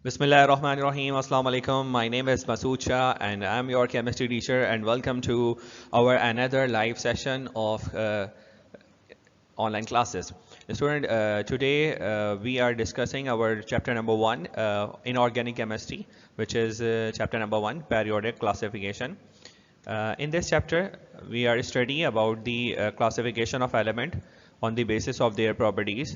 Bismillah ar-Rahman ar-Rahim. Assalamu alaikum. My name is Masood Shah and I'm your chemistry teacher and welcome to our another live session of online classes. Student, today we are discussing our chapter number 1 in organic chemistry, which is chapter number 1, periodic classification. In this chapter, we are studying about the classification of element on the basis of their properties.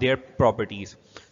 their properties.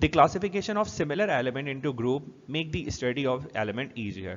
The classification of similar element into group make the study of element easier.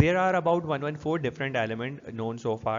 There are about 114 different element known so far.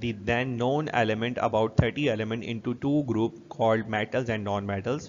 the then known element about 30 element into two group called metals and non metals.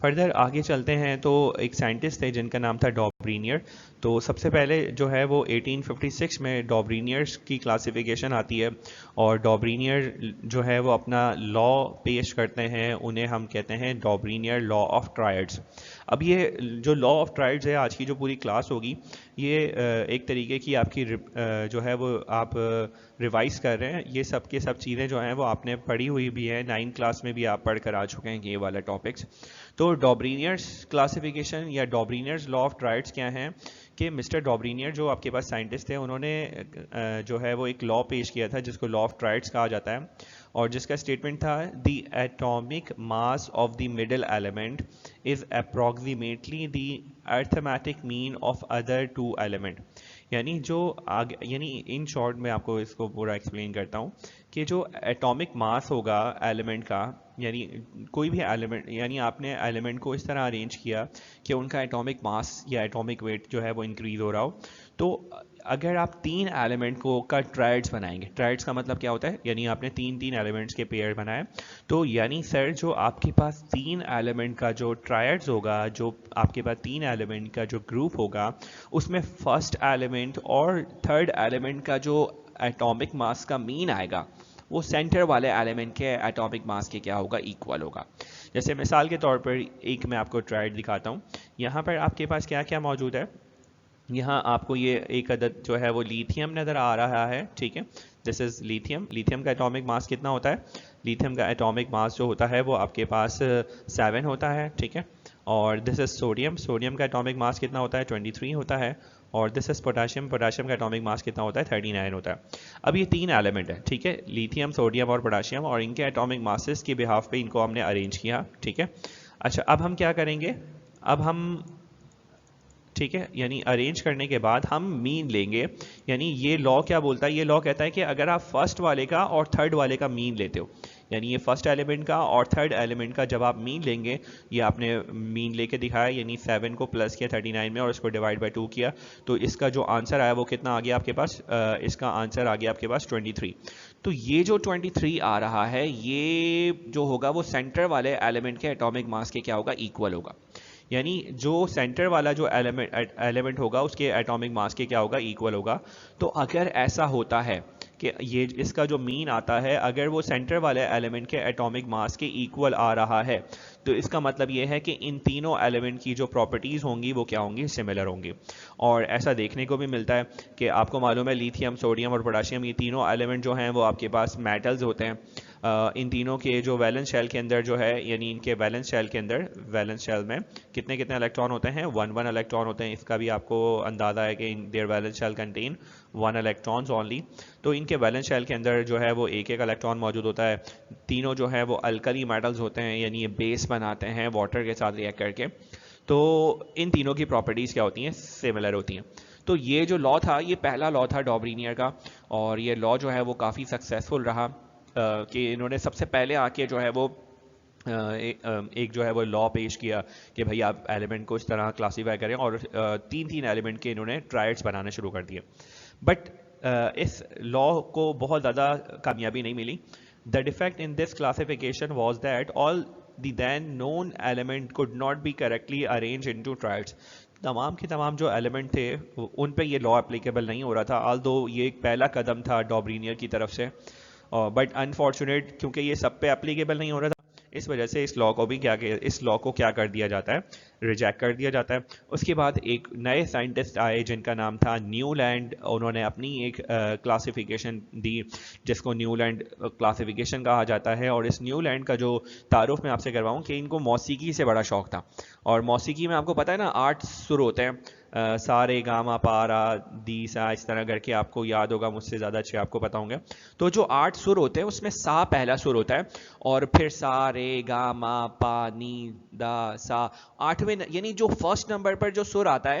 Further آگے چلتے ہیں تو ایک scientist تھے جن کا نام تھا ڈابرینئر. تو سب سے پہلے جو ہے وہ 1856 میں ڈابرینئرس کی کلاسیفیکیشن آتی ہے, اور ڈابرینئر جو ہے وہ اپنا لا پیش کرتے ہیں, انہیں ہم کہتے ہیں ڈابرینئر لا آف ٹرائڈس. اب یہ جو لا آف ٹرائڈس ہے, آج کی جو پوری کلاس ہوگی یہ ایک طریقے کی آپ کی جو ہے وہ آپ ریوائز کر رہے ہیں. یہ سب کے سب چیزیں جو ہیں وہ آپ نے پڑھی ہوئی بھی ہیں, 9 کلاس میں بھی آپ پڑھ کر آ چکے ہیں یہ والا ٹاپکس. تو ڈابرینئرس کلاسیفیکیشن یا ڈابرینئرز لا آف ٹرائڈس کیا ہیں کہ مسٹر ڈابرینئر جو آپ کے پاس سائنٹسٹ تھے, انہوں نے جو ہے وہ ایک لا پیش کیا تھا جس کو لا آف ٹرائڈس کہا جاتا ہے, اور جس کا اسٹیٹمنٹ تھا the atomic mass of the middle element is approximately the arithmetic mean of other two element. یعنی جو یعنی ان شارٹ میں آپ کو اس کو پورا ایکسپلین کرتا ہوں کہ جو ایٹامک ماس ہوگا ایلیمنٹ کا, یعنی کوئی بھی ایلیمنٹ, یعنی آپ نے ایلیمنٹ کو اس طرح ارینج کیا کہ ان کا ایٹامک ماس یا ایٹامک ویٹ جو ہے وہ انکریز ہو رہا ہو. تو اگر آپ 3 ایلیمنٹ کو کا ٹرائڈس بنائیں گے, ٹرائڈس کا مطلب کیا ہوتا ہے, یعنی آپ نے 3 ایلیمنٹس کے پیئر بنائے, تو یعنی سر جو آپ کے پاس 3 ایلیمنٹ کا جو ٹرائڈس ہوگا, جو آپ کے پاس 3 ایلیمنٹ کا جو گروپ ہوگا, اس میں فرسٹ ایلیمنٹ اور تھرڈ ایلیمنٹ کا جو ایٹامک ماس کا مین آئے گا وہ سینٹر والے ایلیمنٹ کے ایٹامک ماس کے کیا ہوگا, ایکول ہوگا. جیسے مثال کے طور پر ایک میں آپ کو ٹرائڈ دکھاتا ہوں. یہاں پر آپ کے پاس کیا کیا موجود ہے, یہاں آپ کو یہ ایک عدد جو ہے وہ لیتھیم نظر آ رہا ہے, ٹھیک ہے, دس از لیتھیم. لیتھیم کا ایٹامک ماس کتنا ہوتا ہے, لیتھیم کا ایٹامک ماس جو ہوتا ہے وہ آپ کے پاس 7 ہوتا ہے, ٹھیک ہے. اور دس از سوڈیم, سوڈیم کا ایٹامک ماس کتنا ہوتا ہے, 23 ہوتا ہے. اور دس از پوٹاشیم, پوٹاشیم کا ایٹامک ماس کتنا ہوتا ہے, 39 ہوتا ہے. اب یہ 3 ایلیمنٹ ہے, ٹھیک ہے, لیتھیم, سوڈیم اور پوٹاشیم, اور ان کے ایٹامک ماسز کے بہاف پہ ان کو ہم نے ارینج کیا, ٹھیک ہے. اچھا, اب ہم کیا کریں گے, اب ہم, ٹھیک ہے, یعنی ارینج کرنے کے بعد ہم مین لیں گے. یعنی یہ لا کیا بولتا ہے, یہ لا کہتا ہے کہ اگر آپ فرسٹ والے کا اور تھرڈ والے کا مین لیتے ہو, یعنی یہ فرسٹ ایلیمنٹ کا اور تھرڈ ایلیمنٹ کا جب آپ مین لیں گے, یہ آپ نے مین لے کے دکھایا, یعنی 7 کو پلس کیا 39 میں اور اس کو ڈیوائڈ بائی 2 کیا, تو اس کا جو آنسر آیا وہ کتنا آ گیا آپ کے پاس, اس کا آنسر آ گیا آپ کے پاس 23. تو یہ جو 23 آ رہا ہے, یہ جو ہوگا وہ سینٹر والے ایلیمنٹ کے ایٹامک ماس کے کیا ہوگا, ایکول ہوگا. یعنی جو سینٹر والا جو ایلیمنٹ ہوگا اس کے ایٹامک ماس کے کیا ہوگا, ایکول ہوگا. تو اگر ایسا ہوتا ہے کہ یہ اس کا جو مین آتا ہے اگر وہ سینٹر والے ایلیمنٹ کے ایٹامک ماس کے ایکول آ رہا ہے, تو اس کا مطلب یہ ہے کہ ان تینوں ایلیمنٹ کی جو پراپرٹیز ہوں گی وہ کیا ہوں گی, سملر ہوں گی. اور ایسا دیکھنے کو بھی ملتا ہے کہ آپ کو معلوم ہے لیتھیم, سوڈیم اور پوٹاشیم, یہ تینوں ایلیمنٹ جو ہیں وہ آپ کے پاس میٹلز ہوتے ہیں. ان تینوں کے جو ویلنس شیل کے اندر جو ہے, یعنی ان کے ویلنس شیل کے اندر, ویلنس شیل میں کتنے الیکٹران ہوتے ہیں, 1 الیکٹران ہوتے ہیں. اس کا بھی آپ کو اندازہ ہے کہ their valence shell contain 1 electrons only. تو ان کے ویلنس شیل کے اندر جو ہے وہ ایک الیکٹران موجود ہوتا ہے. تینوں جو ہے وہ الکلی میٹلز ہوتے ہیں, یعنی یہ بیس بناتے ہیں واٹر کے ساتھ ریئیکٹ کر کے. تو ان تینوں کی پراپرٹیز کیا ہوتی ہیں, سملر ہوتی ہیں. تو یہ جو لا تھا, یہ پہلا لا تھا ڈابرینئر کا, اور یہ لا جو ہے وہ کافی سکسیزفل رہا کہ انہوں نے سب سے پہلے آ کے جو ہے وہ ایک جو ہے وہ لا پیش کیا کہ بھائی آپ ایلیمنٹ کو اس طرح کلاسیفائی کریں, اور 3 ایلیمنٹ کے انہوں نے ٹرائڈس بنانے شروع کر دیے. بٹ اس لا کو بہت زیادہ کامیابی نہیں ملی. The defect in this classification was that all the then known element could not be correctly arranged into triads. تمام کے تمام جو ایلیمنٹ تھے ان پہ یہ لا اپلیکیبل نہیں ہو رہا تھا, although یہ ایک پہلا قدم تھا ڈابرینئر کی طرف سے, بٹ انفارچونیٹ کیونکہ یہ سب پہ اپلیکیبل نہیں ہو رہا تھا, اس وجہ سے اس لا کو بھی اس لا کو کیا کر دیا جاتا ہے, ریجیکٹ کر دیا جاتا ہے. اس کے بعد ایک نئے سائنٹسٹ آئے جن کا نام تھا نیو لینڈ. انہوں نے اپنی ایک کلاسیفیکیشن دی جس کو نیو لینڈ کلاسیفیکیشن کہا جاتا ہے. اور اس نیو لینڈ کا جو تعارف میں آپ سے کرواؤں کہ ان کو موسیقی سے بڑا شوق تھا, اور موسیقی میں آپ کو پتہ ہے نا 8 سر ہوتے ہیں, سارے گاما پارا دی سا, اس طرح کر کے آپ کو یاد ہوگا, مجھ سے زیادہ اچھے آپ کو پتا ہوں گے. تو جو 8 سر ہوتے ہیں اس میں سا پہلا سر ہوتا ہے, اور پھر سا رے گا ما پا نی دا سا 8ویں, یعنی جو فرسٹ نمبر پر جو سر آتا ہے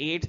8th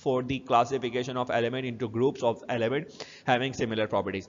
for the classification of element into groups of element having similar properties।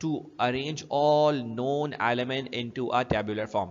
to arrange all known element into a tabular form।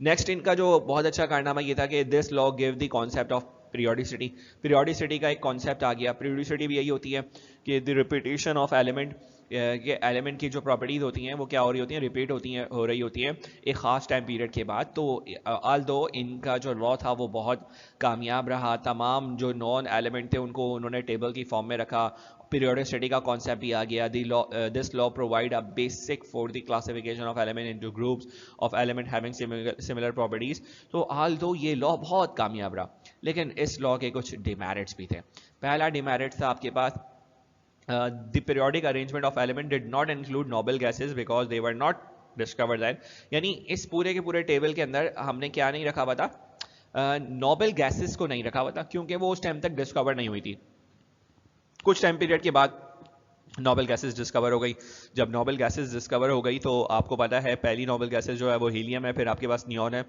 Next ان کا جو بہت اچھا کارنامہ یہ تھا کہ دس لا گیو دی کانسیپٹ آف پیریوڈیسٹی. پیریوڈیسٹی کا ایک کانسیپٹ آ گیا. پیریوڈیسٹی بھی یہی ہوتی ہے کہ دی ریپیٹیشن آف ایلیمنٹ, کہ ایلیمنٹ کی جو پراپرٹیز ہوتی ہیں وہ کیا ہو رہی ہوتی ہیں, ریپیٹ ہو رہی ہوتی ہیں ایک خاص ٹائم پیریڈ کے بعد. تو آلدو ان کا جو لا تھا وہ بہت کامیاب رہا. تمام جو نان ایلیمنٹ تھے ان کو انہوں نے ٹیبل کی فارم میں رکھا. پیریوڈیسٹی کا کانسیپٹ بھی آ گیا. This law provide a basis for the classification of element into groups of element having similar properties. تو آلدو یہ لا بہت کامیاب رہا, لیکن اس لا کے کچھ ڈیمیرٹس بھی تھے. پہلا ڈیمیرٹ تھا آپ کے پاس the periodic arrangement of element did not include noble gases because they were not discovered then. یعنی اس پورے کے پورے ٹیبل کے اندر ہم نے کیا نہیں رکھا ہوا تھا, نوبل گیسز کو نہیں رکھا ہوا تھا, کیونکہ وہ اس ٹائم تک ڈسکور نہیں ہوئی تھی. کچھ ٹائم پیریڈ کے بعد نوبل گیسز ڈسکور ہو گئی. جب نوبل گیسز ڈسکور ہو گئی تو آپ کو پتا ہے پہلی نوبل گیسز جو ہے وہ ہیلیم ہے, پھر آپ کے پاس نیون ہے.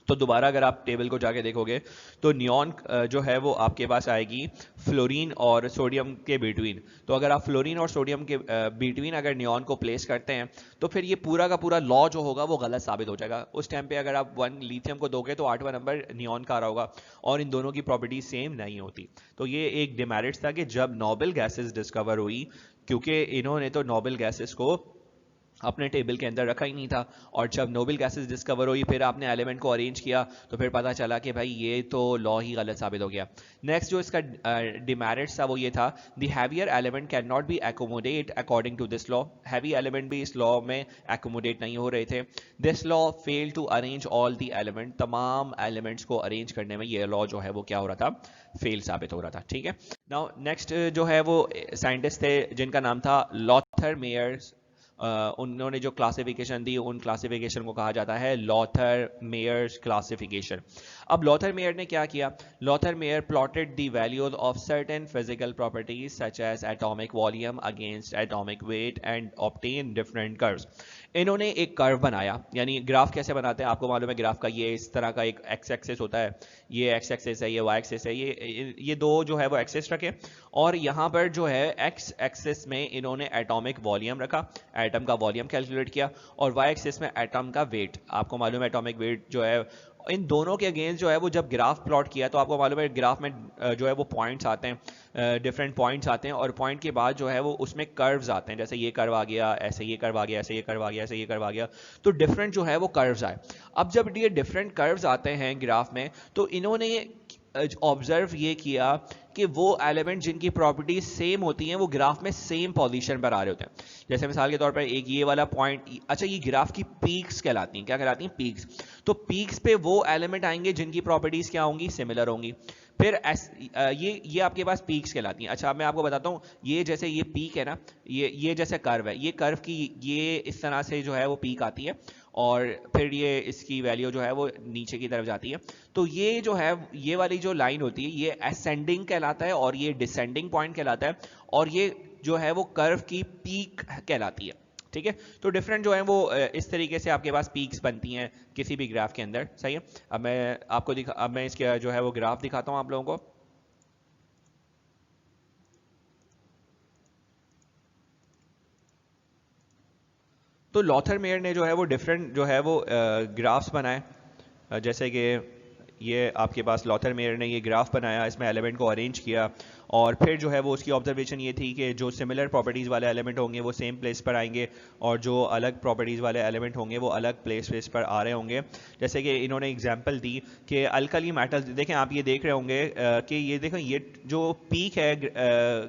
تو دوبارہ اگر آپ ٹیبل کو جا کے دیکھو گے تو نیون جو ہے وہ آپ کے پاس آئے گی فلورین اور سوڈیم کے بیٹوین. تو اگر آپ فلورین اور سوڈیم کے بیٹوین اگر نیون کو پلیس کرتے ہیں تو پھر یہ پورا کا پورا لا جو ہوگا وہ غلط ثابت ہو جائے گا. اس ٹائم پہ اگر آپ 1 لیتھیم کو دو گے تو 8واں نمبر نیون کا آ رہا ہوگا, اور ان دونوں کی پراپرٹی سیم نہیں ہوتی. تو یہ ایک ڈیمیرٹ تھا کہ جب نوبل گیسز ڈسکور ہوئی, کیونکہ انہوں نے تو نوبل گیسز کو اپنے ٹیبل کے اندر رکھا ہی نہیں تھا, اور جب نوبل گیسز ڈسکور ہوئی پھر آپ نے ایلیمنٹ کو ارینج کیا تو پھر پتا چلا کہ بھائی یہ تو لا ہی غلط ثابت ہو گیا. نیکسٹ جو اس کا ڈیمیرٹس تھا وہ یہ تھا, the heavier element can not be accommodate according to this law. Heavy element بھی اس لا میں ایکوموڈیٹ نہیں ہو رہے تھے. This law fail to arrange all the element. تمام ایلیمنٹس کو ارینج کرنے میں یہ لا جو ہے وہ کیا ہو رہا تھا, فیل ثابت ہو رہا تھا. ٹھیک ہے. ناؤ نیکسٹ جو ہے وہ سائنٹسٹ تھے جن کا نام تھا لوتھر میئرز. انہوں نے جو کلاسیفیکیشن دی ان کلاسیفیکیشن کو کہا جاتا ہے لوتھر میئرز کلاسیفیکیشن. اب لوتھر میئر نے کیا کیا, Lothar Meyer plotted the values of certain physical properties such as atomic volume against atomic weight and obtained different curves. انہوں نے ایک کرو بنایا. یعنی گراف کیسے بناتے ہیں آپ کو معلوم ہے, گراف کا یہ اس طرح کا ایک ایکس ایکسس ہوتا ہے, یہ ایکس ایکسس ہے, یہ وائی ایکسس ہے, یہ دو جو ہے وہ ایکسس رکھے, اور یہاں پر جو ہے ایکس ایکسس میں انہوں نے ایٹامک والیوم رکھا, ایٹم کا والیوم کیلکولیٹ کیا, اور وائی ایکسس میں ایٹم کا ویٹ. آپ کو معلوم ہے ایٹامک ویٹ جو ہے, ان دونوں کے اگینسٹ جو ہے وہ جب گراف پلاٹ کیا تو آپ کو معلوم ہے گراف میں جو ہے وہ پوائنٹس آتے ہیں, ڈفرینٹ پوائنٹس آتے ہیں, اور پوائنٹ کے بعد جو ہے وہ اس میں کروز آتے ہیں, جیسے یہ کرو آ گیا, ایسے یہ کرو آ گیا, ایسے یہ کرو آ گیا, ایسے یہ کرو آ گیا. تو ڈفرینٹ جو ہے وہ کروز آئے. اب جب یہ ڈفرینٹ کروز آتے ہیں گراف میں تو انہوں نے آبزرو یہ کیا کہ وہ ایلیمنٹ جن کی پراپرٹیز سیم ہوتی ہیں وہ گراف میں سیم پوزیشن پر آ رہے ہوتے ہیں. جیسے مثال کے طور پر ایک یہ والا پوائنٹ, اچھا یہ گراف کی پیکس کہلاتی ہیں. کیا کہلاتی ہیں؟ پیکس. تو پیکس پہ وہ ایلیمنٹ آئیں گے جن کی پراپرٹیز کیا ہوں گی, سملر ہوں گی. پھر یہ آپ کے پاس پیکس کہلاتی ہیں. اچھا میں آپ کو بتاتا ہوں, یہ جیسے یہ پیک ہے نا, یہ جیسے کرو ہے, یہ کرو کی یہ اس طرح سے جو ہے وہ پیک آتی ہے, اور پھر یہ اس کی ویلیو جو ہے وہ نیچے کی طرف جاتی ہے. تو یہ جو ہے یہ والی جو لائن ہوتی ہے یہ اسینڈنگ کہلاتا ہے, اور یہ ڈسینڈنگ پوائنٹ کہلاتا ہے, اور یہ جو ہے وہ کرو کی پیک کہلاتی ہے. ٹھیک ہے. تو ڈفرینٹ جو ہے وہ اس طریقے سے آپ کے پاس پیکس بنتی ہیں کسی بھی گراف کے اندر. صحیح ہے. اب میں آپ کو اب میں اس کے جو ہے وہ گراف دکھاتا ہوں آپ لوگوں کو. تو لوتھر میئر نے جو ہے وہ ڈفرینٹ جو ہے وہ گرافس بنائے, جیسے کہ یہ آپ کے پاس لوتھر میئر نے یہ گراف بنایا, اس میں ایلیمنٹ کو ارینج کیا, اور پھر جو ہے وہ اس کی آبزرویشن یہ تھی کہ جو سملر پراپرٹیز والے ایلیمنٹ ہوں گے وہ سیم پلیس پر آئیں گے, اور جو الگ پراپرٹیز والے ایلیمنٹ ہوں گے وہ الگ پلیس پر آ رہے ہوں گے. جیسے کہ انہوں نے ایگزامپل دی کہ الکلی میٹل, دیکھیں آپ یہ دیکھ رہے ہوں گے کہ یہ دیکھیں یہ جو پیک ہے,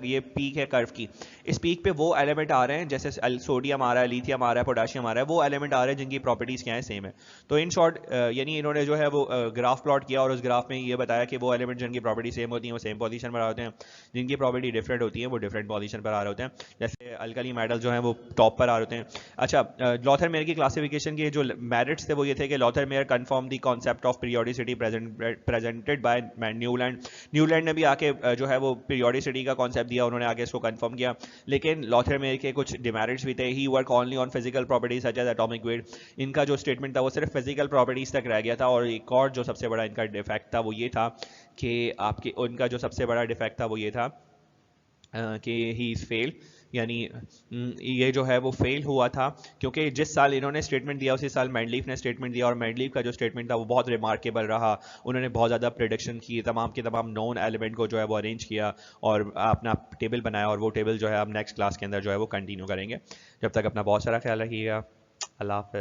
یہ پیک ہے کرو کی, اس پیک پہ وہ ایلیمنٹ آ رہے ہیں جیسے سوڈیم آ رہا ہے, لیتھیم آ رہا ہے, پوٹاشیم آ رہا ہے, وہ ایلیمنٹ آ رہے ہیں جن کی پراپرٹیز کیا ہیں, سیم ہے. تو ان شارٹ یعنی انہوں نے جو ہے وہ گراف پلاٹ کیا, اور اس گراف میں یہ بتایا کہ وہ ایلیمنٹ جن کی پراپرٹی سیم ہوتی ہیں وہ سیم پوزیشن پر آ ہوتے ہیں, جن کی پراپرٹی ڈفرینٹ ہوتی ہیں وہ ڈفرینٹ پوزیشن پر آ رہے ہوتے ہیں. جیسے الکلی میٹل جو ہیں وہ ٹاپ پر آ رہے ہوتے ہیں. اچھا لوتھر میئر کی کلاسیفیکیشن کے جو میرٹس تھے وہ یہ تھے کہ Lothar Meyer confirm the concept of periodicity presented by Newland. Newland نے بھی آ کے جو ہے وہ پیریوڈیسٹی کا کانسیپٹ دیا, انہوں نے آگے اس کو کنفرم کیا. لیکن لوتھر میئر کے کچھ ڈیمیرٹس بھی تھے. He work only on physical properties such as atomic weight. ان کا جو اسٹیٹمنٹ تھا وہ صرف فزیکل پراپرٹیز تک رہ گیا تھا. اور ایک اور جو سب سے بڑا ان کا ڈیفیکٹ تھا وہ یہ تھا کہ آپ کے ان کا جو سب سے بڑا ڈیفیکٹ تھا وہ یہ تھا کہ ہی از فیل، یعنی یہ جو ہے وہ فیل ہوا تھا کیونکہ جس سال انہوں نے اسٹیٹمنٹ دیا اسی سال مینڈلیف نے اسٹیٹمنٹ دیا، اور مینڈلیف کا جو اسٹیٹمنٹ تھا وہ بہت ریمارکیبل رہا. انہوں نے بہت زیادہ پریڈکشن کی، تمام کے تمام نون ایلیمنٹ کو جو ہے وہ ارینج کیا اور اپنا ٹیبل بنایا، اور وہ ٹیبل جو ہے ہم نیکسٹ کلاس کے اندر جو ہے وہ کنٹینیو کریں گے. جب تک اپنا بہت سارا خیال رکھیے گا. اللہ حافظ.